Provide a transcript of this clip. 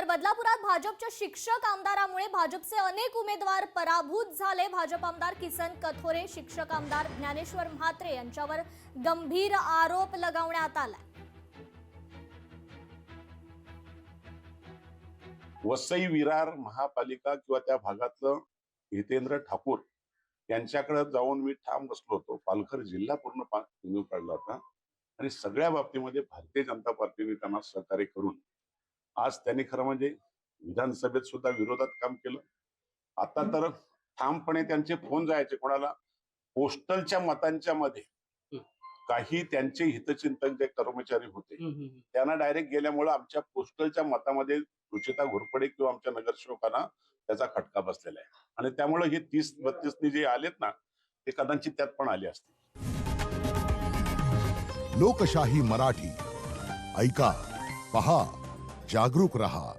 तर बदलापुरात भाजपच्या शिक्षक आमदारामुळे भाजपचे अनेक उमेदवार पराभूत झाले। भाजप आमदार किसन कथोरे, शिक्षक आमदार ज्ञानेश्वर म्हात्रे यांच्यावर गंभीर आरोप लगावण्यात आलाय। वसई विरार महापालिका किंवा त्या भागातलं हितेंद्र ठाकूर यांच्याकडे जाऊन मी ठाम बसलो होतो। पालघर जिल्हा पूर्ण निवडून काढला होता आणि सगळ्या बाबतीमध्ये भारतीय जनता पार्टीने त्यांना सहकार्य करून आज त्यांनी खरं म्हणजे विधानसभेत सुद्धा विरोधात काम केलं। आता तर ठामपणे त्यांचे फोन जायचे कोणाला, पोस्टलच्या मतांच्या मध्ये काही त्यांचे हितचिंतक जे कर्मचारी होते त्यांना डायरेक्ट गेल्यामुळे आमच्या पोस्टलच्या मतामध्ये रुचिता घोरपडे किंवा आमच्या नगरसेवकांना त्याचा खटका बसलेला आहे आणि त्यामुळे हे 30-32 जे आलेत ना ते कदाचित त्यात पण आले असतील। लोकशाही मराठी ऐका, पहा, जागरूक रहा।